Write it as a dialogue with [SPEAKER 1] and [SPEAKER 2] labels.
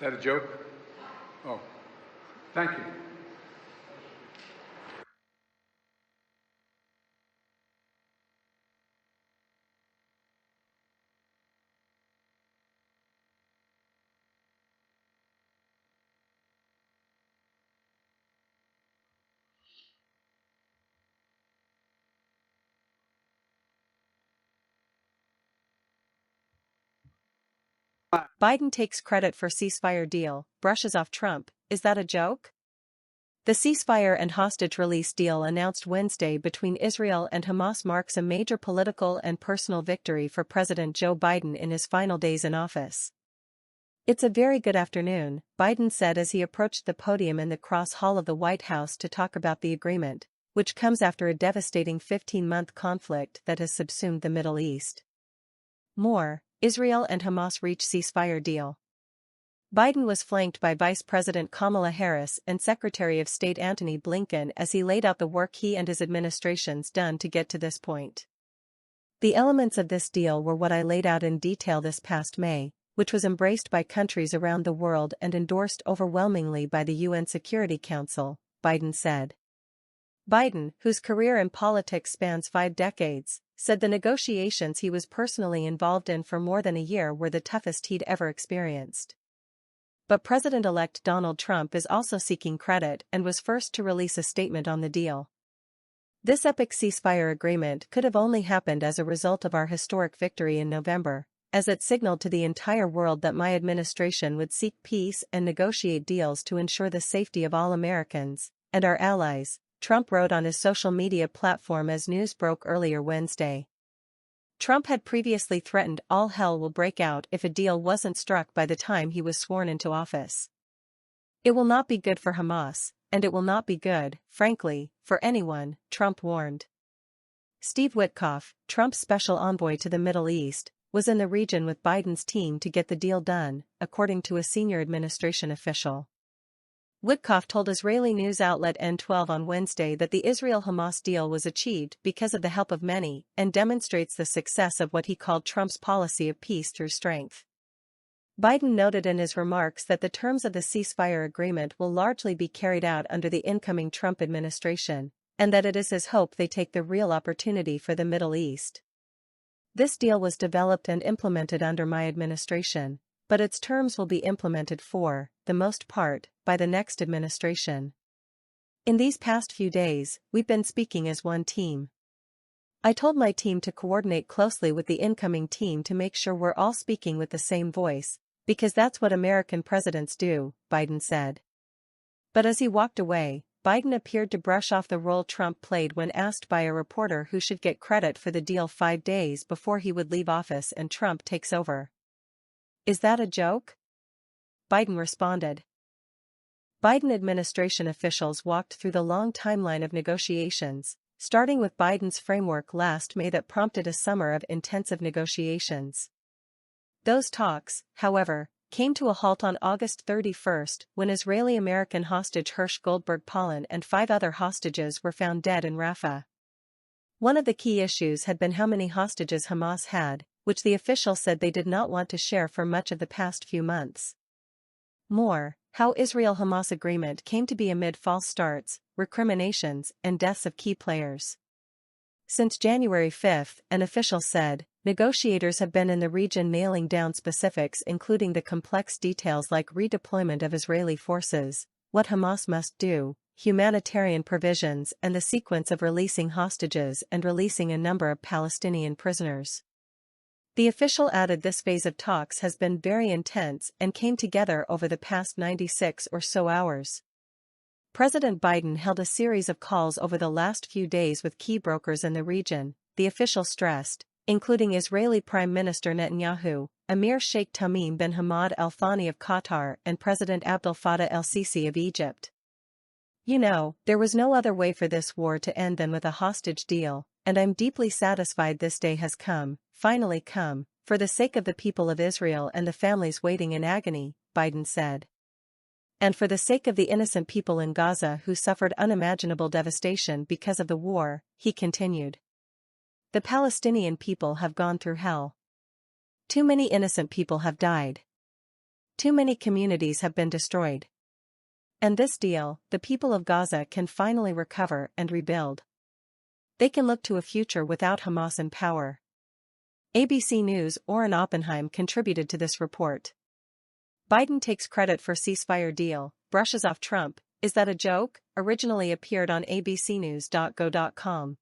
[SPEAKER 1] Is that a joke? Oh, thank you.
[SPEAKER 2] Biden takes credit for ceasefire deal, brushes off Trump. Is that a joke? The ceasefire and hostage release deal announced Wednesday between Israel and Hamas marks a major political and personal victory for President Joe Biden in his final days in office. "It's a very good afternoon," Biden said as he approached the podium in the Cross Hall of the White House to talk about the agreement, which comes after a devastating 15-month conflict that has subsumed the Middle East. More, Israel and Hamas reach ceasefire deal. Biden was flanked by Vice President Kamala Harris and Secretary of State Antony Blinken as he laid out the work he and his administration's done to get to this point. "The elements of this deal were what I laid out in detail this past May, which was embraced by countries around the world and endorsed overwhelmingly by the UN Security Council," Biden said. Biden, whose career in politics spans 5 decades, said the negotiations he was personally involved in for more than a year were the toughest he'd ever experienced. But President-elect Donald Trump is also seeking credit and was first to release a statement on the deal. "This epic ceasefire agreement could have only happened as a result of our historic victory in November, as it signaled to the entire world that my administration would seek peace and negotiate deals to ensure the safety of all Americans and our allies," Trump wrote on his social media platform as news broke earlier Wednesday. Trump had previously threatened all hell will break out if a deal wasn't struck by the time he was sworn into office. "It will not be good for Hamas, and it will not be good, frankly, for anyone," Trump warned. Steve Witkoff, Trump's special envoy to the Middle East, was in the region with Biden's team to get the deal done, according to a senior administration official. Witkoff told Israeli news outlet N12 on Wednesday that the Israel-Hamas deal was achieved because of the help of many and demonstrates the success of what he called Trump's policy of peace through strength. Biden noted in his remarks that the terms of the ceasefire agreement will largely be carried out under the incoming Trump administration, and that it is his hope they take the real opportunity for the Middle East. "This deal was developed and implemented under my administration, but its terms will be implemented for the most part by the next administration. In these past few days, we've been speaking as one team. I told my team to coordinate closely with the incoming team to make sure we're all speaking with the same voice, because that's what American presidents do," Biden said. But as he walked away, Biden appeared to brush off the role Trump played when asked by a reporter who should get credit for the deal 5 days before he would leave office and Trump takes over. "Is that a joke?" Biden responded. Biden administration officials walked through the long timeline of negotiations, starting with Biden's framework last May that prompted a summer of intensive negotiations. Those talks, however, came to a halt on August 31 when Israeli-American hostage Hersh Goldberg-Polin and 5 other hostages were found dead in Rafah. One of the key issues had been how many hostages Hamas had, which the official said they did not want to share for much of the past few months. More, how Israel-Hamas agreement came to be amid false starts, recriminations, and deaths of key players. Since January 5, an official said, negotiators have been in the region nailing down specifics including the complex details like redeployment of Israeli forces, what Hamas must do, humanitarian provisions and the sequence of releasing hostages and releasing a number of Palestinian prisoners. The official added this phase of talks has been very intense and came together over the past 96 or so hours. President Biden held a series of calls over the last few days with key brokers in the region, the official stressed, including Israeli Prime Minister Netanyahu, Emir Sheikh Tamim bin Hamad Al Thani of Qatar and President Abdel Fattah el-Sisi of Egypt. "You know, there was no other way for this war to end than with a hostage deal, and I'm deeply satisfied this day has come, finally come, for the sake of the people of Israel and the families waiting in agony," Biden said. "And for the sake of the innocent people in Gaza who suffered unimaginable devastation because of the war," he continued. "The Palestinian people have gone through hell. Too many innocent people have died. Too many communities have been destroyed. And this deal, the people of Gaza can finally recover and rebuild. They can look to a future without Hamas in power. ABC News' Oren Oppenheim contributed to this report. Biden takes credit for ceasefire deal, brushes off Trump. Is that a joke? Originally appeared on abcnews.go.com.